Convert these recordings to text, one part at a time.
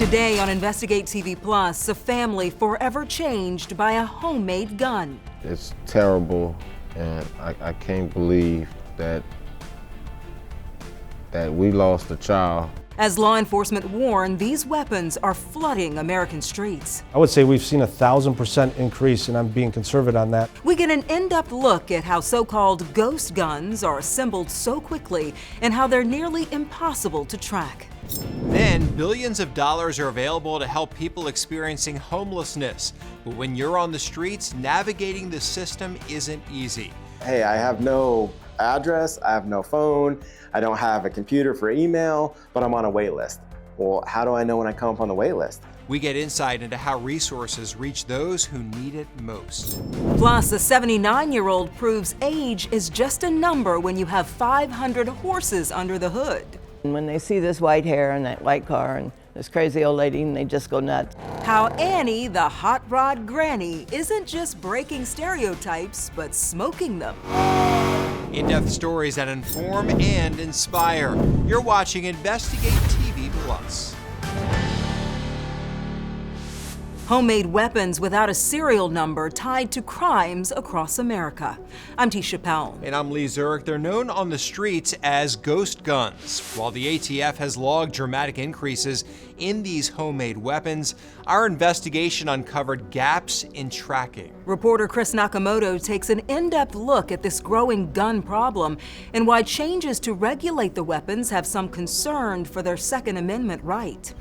Today on Investigate TV Plus, a family forever changed by a homemade gun. It's terrible, and I can't believe that we lost a child. As law enforcement warn, these weapons are flooding American streets. I would say we've seen a 1,000% increase, and I'm being conservative on that. We get an in-depth look at how so-called ghost guns are assembled so quickly and how they're nearly impossible to track. Then, billions of dollars are available to help people experiencing homelessness. But when you're on the streets, navigating the system isn't easy. Hey, I have no address, I have no phone, I don't have a computer for email, but I'm on a wait list. Well, how do I know when I come up on the wait list? We get insight into how resources reach those who need it most. Plus, a 79-year-old proves age is just a number when you have 500 horses under the hood. When they see this white hair and that white car and this crazy old lady, and they just go nuts. How Annie, the hot rod granny, isn't just breaking stereotypes, but smoking them. In-depth stories that inform and inspire. You're watching Investigate TV Plus. Homemade weapons without a serial number tied to crimes across America. I'm Tisha Powell. And I'm Lee Zurich. They're known on the streets as ghost guns. While the ATF has logged dramatic increases in these homemade weapons, our investigation uncovered gaps in tracking. Reporter Chris Nakamoto takes an in-depth look at this growing gun problem and why changes to regulate the weapons have some concern for their Second Amendment right.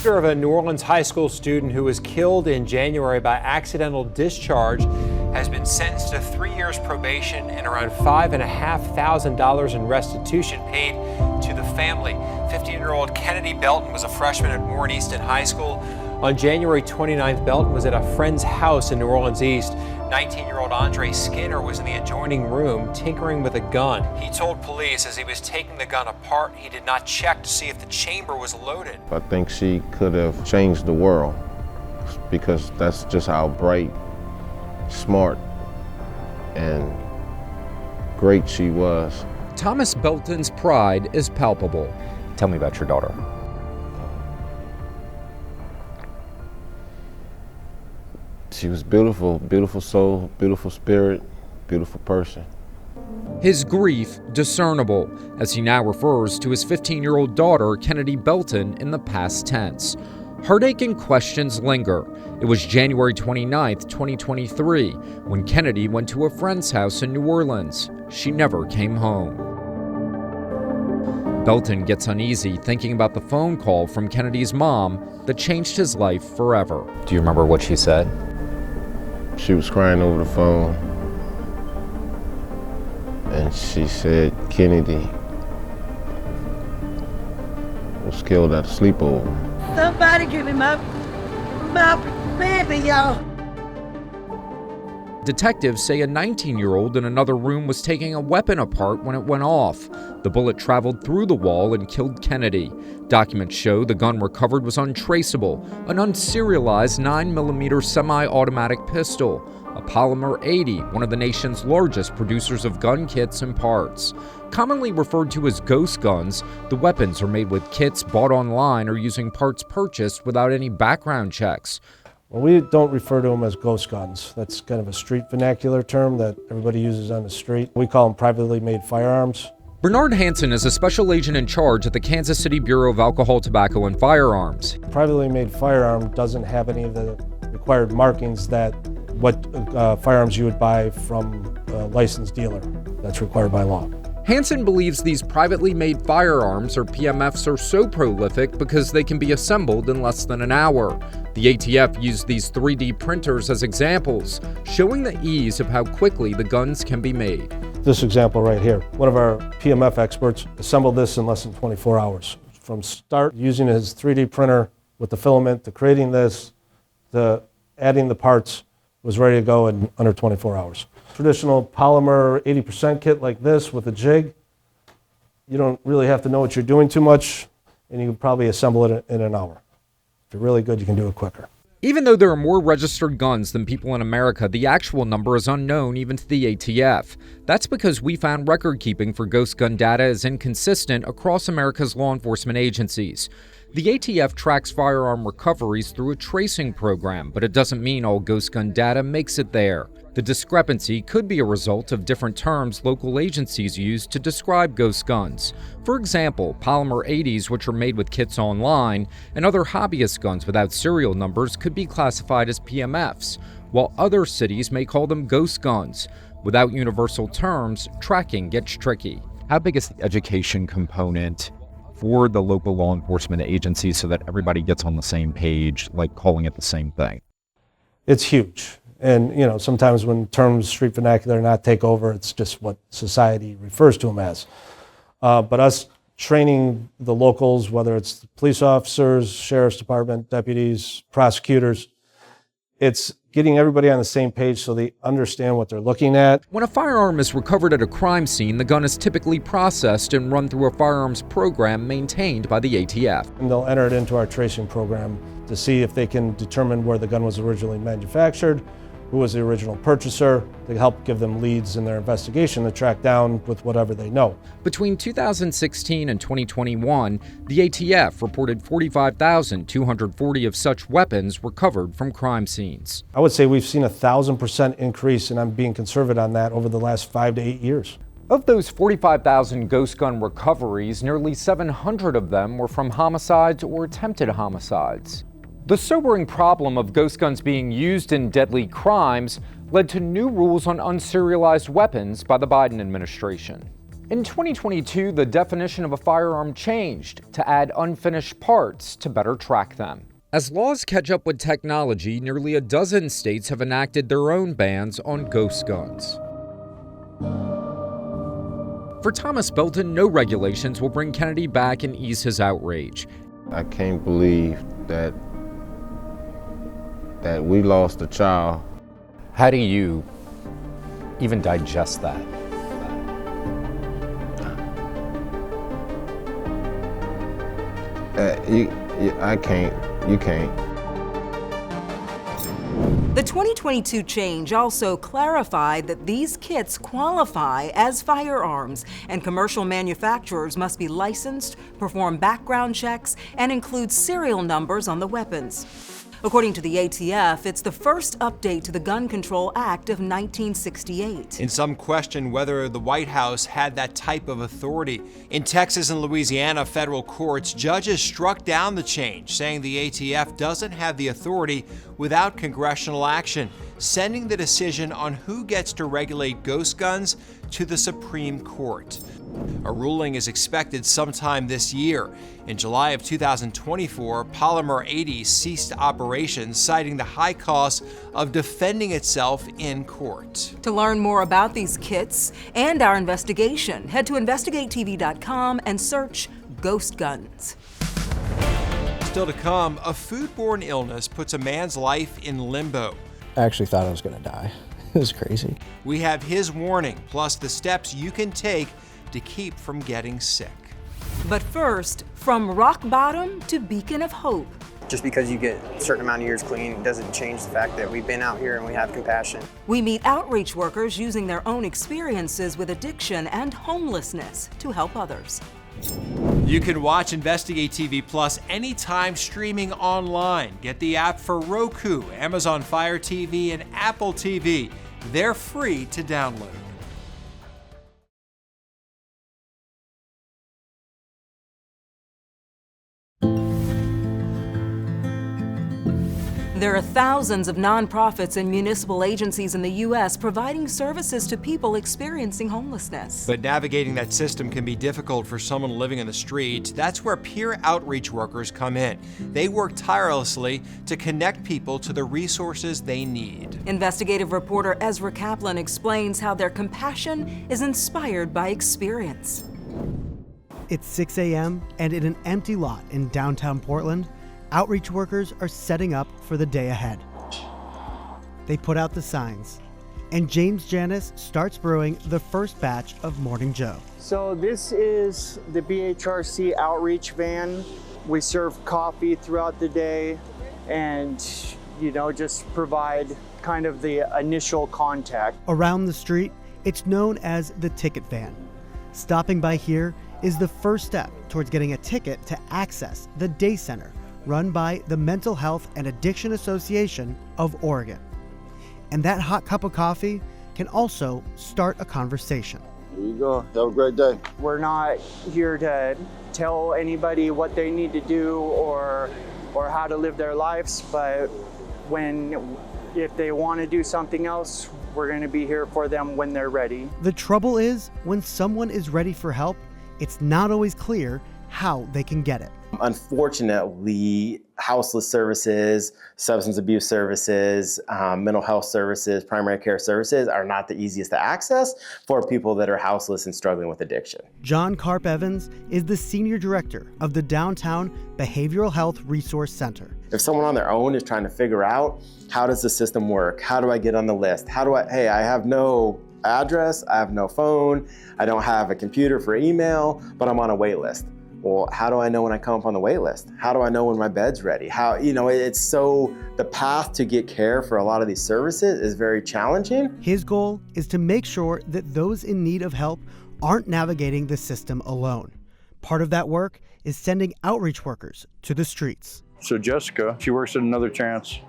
Of a New Orleans high school student who was killed in January by accidental discharge has been sentenced to 3 years probation and around $5,500 in restitution paid to the family. 15-year-old Kennedy Belton was a freshman at Warren Easton High School. On January 29th, Belton was at a friend's house in New Orleans East. 19-year-old Andre Skinner was in the adjoining room tinkering with a gun. He told police as he was taking the gun apart, he did not check to see if the chamber was loaded. I think she could have changed the world because that's just how bright, smart, and great she was. Thomas Belton's pride is palpable. Tell me about your daughter. She was beautiful, beautiful soul, beautiful spirit, beautiful person. His grief discernible as he now refers to his 15-year-old daughter, Kennedy Belton, in the past tense. Heartache and questions linger. It was January 29th, 2023, when Kennedy went to a friend's house in New Orleans. She never came home. Belton gets uneasy thinking about the phone call from Kennedy's mom that changed his life forever. Do you remember what she said? She was crying over the phone, and she said Kennedy was killed at a sleepover. Somebody give him up. My baby, y'all. Detectives say a 19-year-old in another room was taking a weapon apart when it went off. The bullet traveled through the wall and killed Kennedy. Documents show the gun recovered was untraceable, an unserialized 9mm semi-automatic pistol, a Polymer 80, one of the nation's largest producers of gun kits and parts. Commonly referred to as ghost guns, the weapons are made with kits bought online or using parts purchased without any background checks. Well, we don't refer to them as ghost guns. That's kind of a street vernacular term that everybody uses on the street. We call them privately made firearms. Bernard Hansen is a special agent in charge at the Kansas City Bureau of Alcohol, Tobacco, and Firearms. Privately made firearm doesn't have any of the required markings that what firearms you would buy from a licensed dealer. That's required by law. Hansen believes these privately made firearms, or PMFs, are so prolific because they can be assembled in less than an hour. The ATF used these 3D printers as examples, showing the ease of how quickly the guns can be made. This example right here, one of our PMF experts assembled this in less than 24 hours. From start using his 3D printer with the filament to creating this, to adding the parts, was ready to go in under 24 hours. Traditional polymer 80% kit like this with a jig, you don't really have to know what you're doing too much, and you can probably assemble it in an hour. If you're really good, you can do it quicker. Even though there are more registered guns than people in America, the actual number is unknown even to the ATF. That's because we found record keeping for ghost gun data is inconsistent across America's law enforcement agencies. The ATF tracks firearm recoveries through a tracing program, but it doesn't mean all ghost gun data makes it there. The discrepancy could be a result of different terms local agencies use to describe ghost guns. For example, polymer 80s, which are made with kits online, and other hobbyist guns without serial numbers could be classified as PMFs, while other cities may call them ghost guns. Without universal terms, tracking gets tricky. How big is the education component for the local law enforcement agencies so that everybody gets on the same page, like calling it the same thing? It's huge. And, sometimes when terms, street vernacular, not take over, it's just what society refers to them as. But us training the locals, whether it's police officers, sheriff's department, deputies, prosecutors, it's getting everybody on the same page so they understand what they're looking at. When a firearm is recovered at a crime scene, the gun is typically processed and run through a firearms program maintained by the ATF. And they'll enter it into our tracing program to see if they can determine where the gun was originally manufactured, who was the original purchaser, to help give them leads in their investigation to track down with whatever they know. Between 2016 and 2021, the ATF reported 45,240 of such weapons recovered from crime scenes. I would say we've seen 1,000% increase, and I'm being conservative on that, over the last 5 to 8 years. Of those 45,000 ghost gun recoveries, nearly 700 of them were from homicides or attempted homicides. The sobering problem of ghost guns being used in deadly crimes led to new rules on unserialized weapons by the Biden administration. In 2022, the definition of a firearm changed to add unfinished parts to better track them. As laws catch up with technology, nearly a dozen states have enacted their own bans on ghost guns. For Thomas Belton, no regulations will bring Kennedy back and ease his outrage. I can't believe that we lost a child. How do you even digest that? I can't. You can't. The 2022 change also clarified that these kits qualify as firearms, and commercial manufacturers must be licensed, perform background checks, and include serial numbers on the weapons. According to the ATF, it's the first update to the Gun Control Act of 1968. And some question whether the White House had that type of authority. In Texas and Louisiana federal courts, judges struck down the change, saying the ATF doesn't have the authority without congressional action, sending the decision on who gets to regulate ghost guns to the Supreme Court. A ruling is expected sometime this year. In July of 2024, Polymer 80 ceased operations, citing the high cost of defending itself in court. To learn more about these kits and our investigation, head to InvestigateTV.com and search Ghost Guns. Still to come, a foodborne illness puts a man's life in limbo. I actually thought I was going to die. It was crazy. We have his warning, plus the steps you can take to keep from getting sick. But first, from rock bottom to beacon of hope. Just because you get a certain amount of years clean doesn't change the fact that we've been out here and we have compassion. We meet outreach workers using their own experiences with addiction and homelessness to help others. You can watch Investigate TV Plus anytime streaming online. Get the app for Roku, Amazon Fire TV, and Apple TV. They're free to download. There are thousands of nonprofits and municipal agencies in the U.S. providing services to people experiencing homelessness. But navigating that system can be difficult for someone living in the street. That's where peer outreach workers come in. They work tirelessly to connect people to the resources they need. Investigative reporter Ezra Kaplan explains how their compassion is inspired by experience. It's 6 a.m. and in an empty lot in downtown Portland, outreach workers are setting up for the day ahead. They put out the signs, and James Janis starts brewing the first batch of Morning Joe. So this is the BHRC outreach van. We serve coffee throughout the day, and just provide kind of the initial contact. Around the street, it's known as the ticket van. Stopping by here is the first step towards getting a ticket to access the day center run by the Mental Health and Addiction Association of Oregon. And that hot cup of coffee can also start a conversation. There you go. Have a great day. We're not here to tell anybody what they need to do or how to live their lives, but if they want to do something else, we're going to be here for them when they're ready. The trouble is, when someone is ready for help, it's not always clear how they can get it. Unfortunately, houseless services, substance abuse services, mental health services, primary care services are not the easiest to access for people that are houseless and struggling with addiction. John Karp Evans is the senior director of the Downtown Behavioral Health Resource Center. If someone on their own is trying to figure out, how does the system work? How do I get on the list? I have no address, I have no phone, I don't have a computer for email, but I'm on a wait list. Well, how do I know when I come up on the wait list? How do I know when my bed's ready? The path to get care for a lot of these services is very challenging. His goal is to make sure that those in need of help aren't navigating the system alone. Part of that work is sending outreach workers to the streets. So Jessica, she works at Another Chance,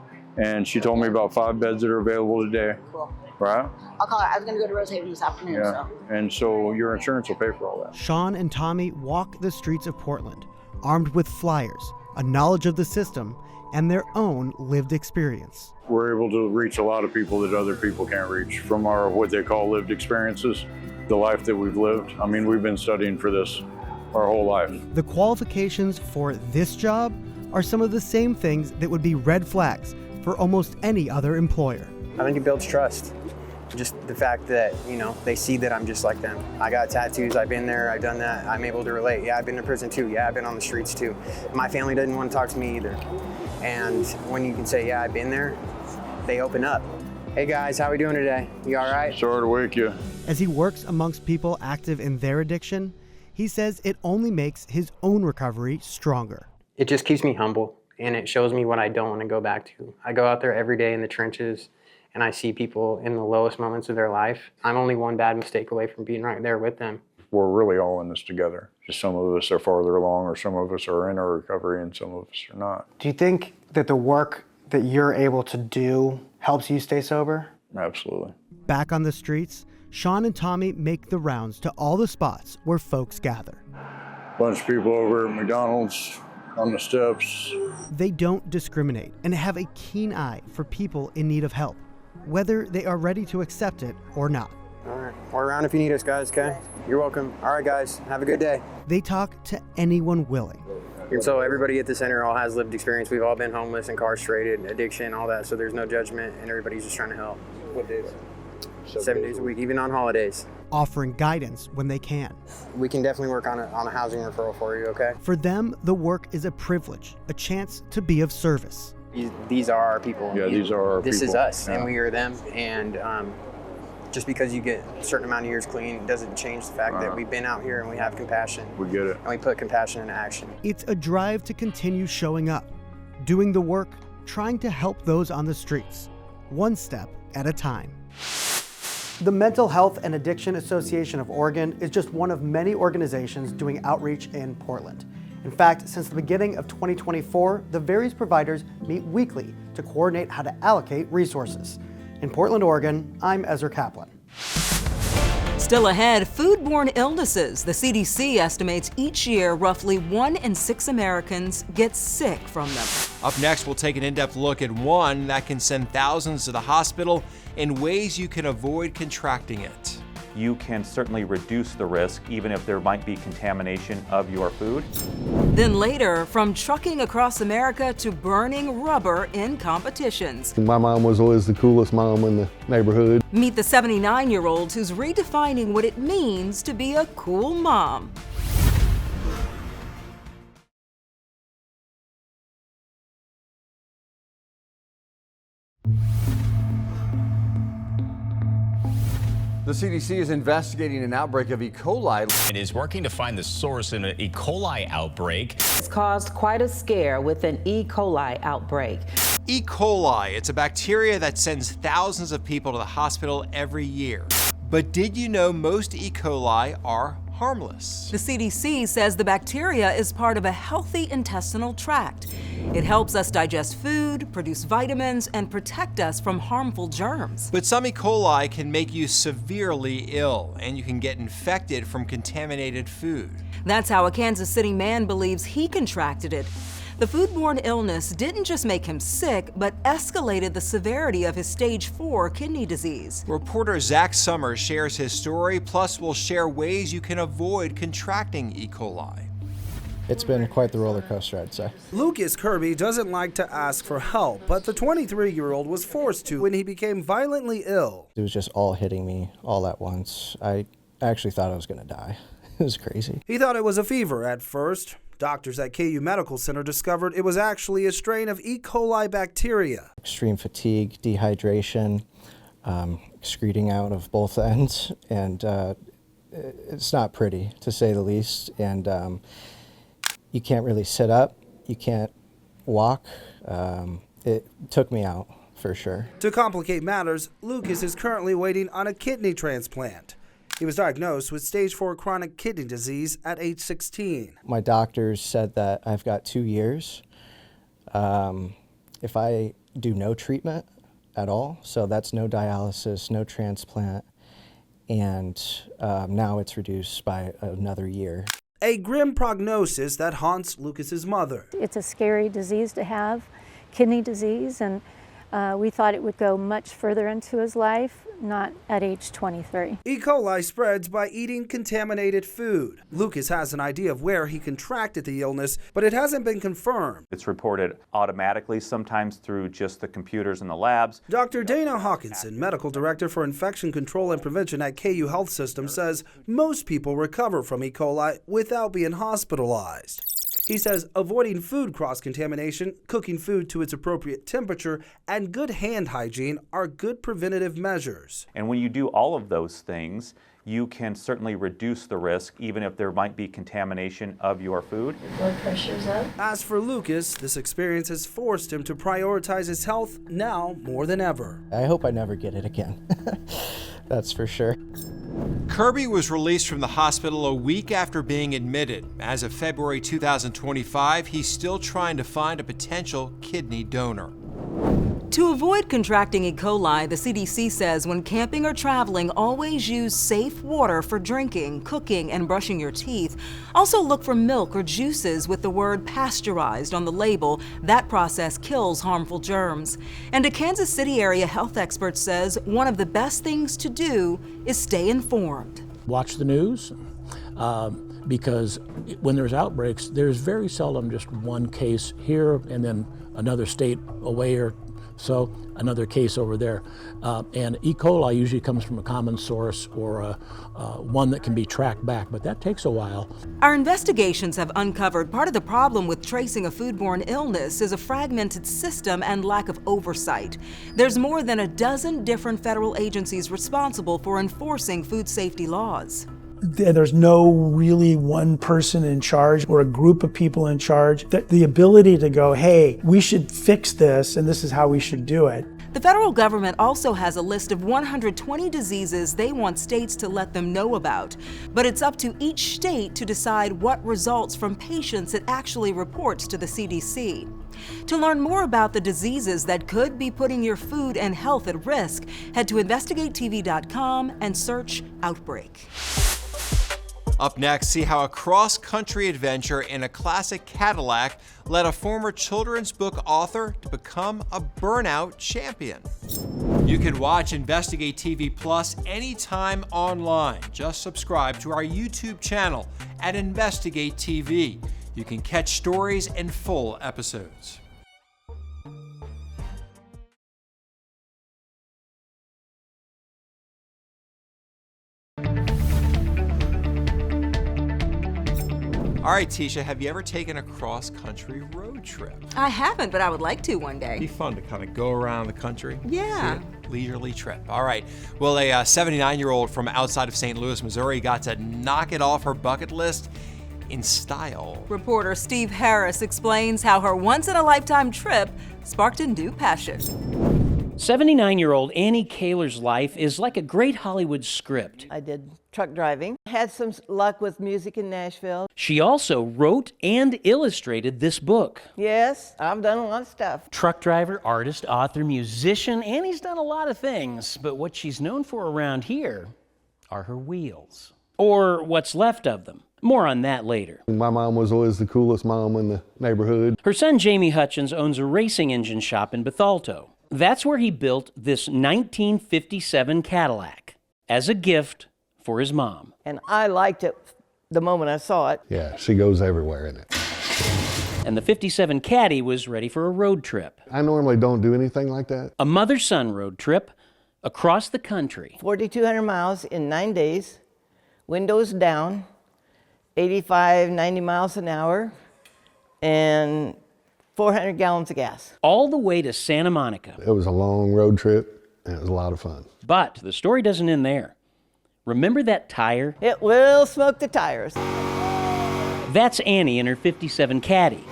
and she told me about 5 beds that are available today. Cool. Right? I'll call her. I was going to go to Rosehaven this afternoon. Yeah. And so your insurance will pay for all that. Sean and Tommy walk the streets of Portland, armed with flyers, a knowledge of the system, and their own lived experience. We're able to reach a lot of people that other people can't reach from our what they call lived experiences, the life that we've lived. I mean, we've been studying for this our whole life. The qualifications for this job are some of the same things that would be red flags for almost any other employer. I think it builds trust. Just the fact that, they see that I'm just like them. I got tattoos, I've been there, I've done that, I'm able to relate. Yeah, I've been to prison too. Yeah, I've been on the streets too. My family didn't want to talk to me either. And when you can say, yeah, I've been there, they open up. Hey guys, how we doing today? You all right? Sorry to wake you. As he works amongst people active in their addiction, he says it only makes his own recovery stronger. It just keeps me humble, and it shows me what I don't want to go back to. I go out there every day in the trenches, and I see people in the lowest moments of their life. I'm only one bad mistake away from being right there with them. We're really all in this together. Just some of us are farther along, or some of us are in our recovery, and some of us are not. Do you think that the work that you're able to do helps you stay sober? Absolutely. Back on the streets, Sean and Tommy make the rounds to all the spots where folks gather. Bunch of people over at McDonald's, on the steps. They don't discriminate and have a keen eye for people in need of help, whether they are ready to accept it or not. All right, we're around if you need us, guys, okay? You're welcome. All right, guys, have a good day. They talk to anyone willing. And so everybody at the center all has lived experience. We've all been homeless, incarcerated, addiction, all that, so there's no judgment, and everybody's just trying to help. What days? 7 days a week, even on holidays. Offering guidance when they can. We can definitely work on a housing referral for you, okay? For them, the work is a privilege, a chance to be of service. These are our people. Yeah, these are our people. This is us, yeah. And we are them. And just because you get a certain amount of years clean doesn't change the fact that we've been out here and we have compassion. We get it. And we put compassion into action. It's a drive to continue showing up, doing the work, trying to help those on the streets, one step at a time. The Mental Health and Addiction Association of Oregon is just one of many organizations doing outreach in Portland. In fact, since the beginning of 2024, the various providers meet weekly to coordinate how to allocate resources. In Portland, Oregon, I'm Ezra Kaplan. Still ahead, foodborne illnesses. The CDC estimates each year roughly 1 in 6 Americans get sick from them. Up next, we'll take an in-depth look at one that can send thousands to the hospital and ways you can avoid contracting it. You can certainly reduce the risk, even if there might be contamination of your food. Then later, from trucking across America to burning rubber in competitions. My mom was always the coolest mom in the neighborhood. Meet the 79-year-old who's redefining what it means to be a cool mom. The CDC is investigating an outbreak of E. coli. It is working to find the source in an E. coli outbreak. It's caused quite a scare with an E. coli outbreak. E. coli, it's a bacteria that sends thousands of people to the hospital every year. But did you know most E. coli are harmless? The CDC says the bacteria is part of a healthy intestinal tract. It helps us digest food, produce vitamins, and protect us from harmful germs. But some E. coli can make you severely ill, and you can get infected from contaminated food. That's how a Kansas City man believes he contracted it. The foodborne illness didn't just make him sick, but escalated the severity of his stage 4 kidney disease. Reporter Zach Summers shares his story, plus we'll share ways you can avoid contracting E. coli. It's been quite the roller coaster, I'd say. Lucas Kirby doesn't like to ask for help, but the 23-year-old was forced to when he became violently ill. It was just all hitting me all at once. I actually thought I was going to die. It was crazy. He thought it was a fever at first. Doctors at KU Medical Center discovered it was actually a strain of E. coli bacteria. Extreme fatigue, dehydration, excreting out of both ends, and it's not pretty, to say the least. And you can't really sit up, you can't walk. It took me out, for sure. To complicate matters, Lucas is currently waiting on a kidney transplant. He was diagnosed with stage 4 chronic kidney disease at age 16. My doctors said that I've got 2 years if I do no treatment at all. So that's no dialysis, no transplant, and now it's reduced by another year. A grim prognosis that haunts Lucas's mother. It's a scary disease to have, kidney disease, and we thought it would go much further into his life, not at age 23. E. coli spreads by eating contaminated food. Lucas has an idea of where he contracted the illness, but it hasn't been confirmed. It's reported automatically, sometimes through just the computers in the labs. Dr. Dana Hawkinson, Medical Director for Infection Control and Prevention at KU Health System, says most people recover from E. coli without being hospitalized. He says avoiding food cross-contamination, cooking food to its appropriate temperature, and good hand hygiene are good preventative measures. And when you do all of those things, you can certainly reduce the risk, even if there might be contamination of your food. Your blood pressure's up. As for Lucas, this experience has forced him to prioritize his health now more than ever. I hope I never get it again. That's for sure. Kirby was released from the hospital a week after being admitted. As of February 2025, he's still trying to find a potential kidney donor. To avoid contracting E. coli, the CDC says when camping or traveling, always use safe water for drinking, cooking, and brushing your teeth. Also look for milk or juices with the word pasteurized on the label. That process kills harmful germs. And a Kansas City area health expert says one of the best things to do is stay informed. Watch the news. Because when there's outbreaks, there's very seldom just one case here and then another state away or so another case over there. And E. coli usually comes from a common source or one that can be tracked back, but that takes a while. Our investigations have uncovered part of the problem with tracing a foodborne illness is a fragmented system and lack of oversight. There's more than a dozen different federal agencies responsible for enforcing food safety laws. There's no really one person in charge or a group of people in charge. The ability to go, hey, we should fix this and this is how we should do it. The federal government also has a list of 120 diseases they want states to let them know about. But it's up to each state to decide what results from patients it actually reports to the CDC. To learn more about the diseases that could be putting your food and health at risk, head to InvestigateTV.com and search Outbreak. Up next, see how a cross-country adventure in a classic Cadillac led a former children's book author to become a burnout champion. You can watch Investigate TV Plus anytime online. Just subscribe to our YouTube channel at Investigate TV. You can catch stories and full episodes. All right, Tisha, have you ever taken a cross-country road trip? I haven't, but I would like to one day. It'd be fun to kind of go around the country. Yeah. See a leisurely trip. All right. Well, a 79-year-old from outside of St. Louis, Missouri got to knock it off her bucket list in style. Reporter Steve Harris explains how her once-in-a-lifetime trip sparked a new passion. 79-year-old Annie Kaler's life is like a great Hollywood script. I did truck driving, had some luck with music in Nashville. She also wrote and illustrated this book. Yes, I've done a lot of stuff. Truck driver, artist, author, musician, Annie's done a lot of things, but what she's known for around here are her wheels, or what's left of them. More on that later. My mom was always the coolest mom in the neighborhood. Her son Jamie Hutchins owns a racing engine shop in Bethalto. That's where he built this 1957 Cadillac as a gift for his mom. And I liked it the moment I saw it. Yeah, she goes everywhere in it. And the 57 Caddy was ready for a road trip. I normally don't do anything like that. A mother-son road trip across the country. 4,200 miles in 9 days, windows down, 85, 90 miles an hour, and 400 gallons of gas. All the way to Santa Monica. It was a long road trip, and it was a lot of fun. But the story doesn't end there. Remember that tire? It will smoke the tires. That's Annie in her 57 Caddy,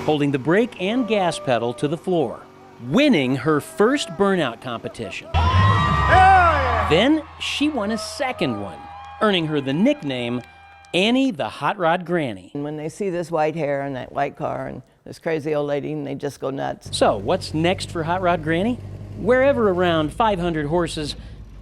holding the brake and gas pedal to the floor, winning her first burnout competition. Then she won a second one, earning her the nickname Annie the Hot Rod Granny. And when they see this white hair and that white car and this crazy old lady, and they just go nuts. So what's next for Hot Rod Granny? Wherever around 500 horses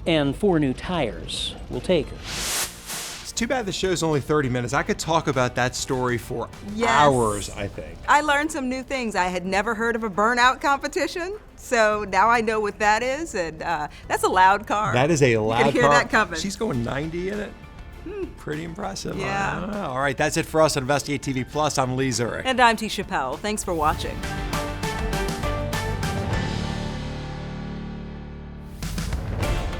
and 4 new tires will take her. It's too bad the show's only 30 minutes. I could talk about that story for hours, I think. I learned some new things. I had never heard of a burnout competition, so now I know what that is, and that's a loud car. That is a loud car. You can hear that coming. She's going 90 in it. Pretty impressive. Yeah. All right, that's it for us on Investigate TV Plus. I'm Lee Zurich. And I'm T. Chappelle. Thanks for watching.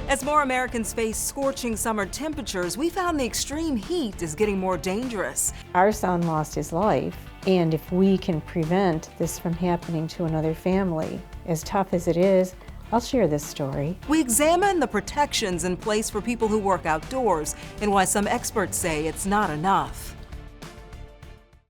As more Americans face scorching summer temperatures, we found the extreme heat is getting more dangerous. Our son lost his life, and if we can prevent this from happening to another family, as tough as it is, I'll share this story. We examine the protections in place for people who work outdoors and why some experts say it's not enough.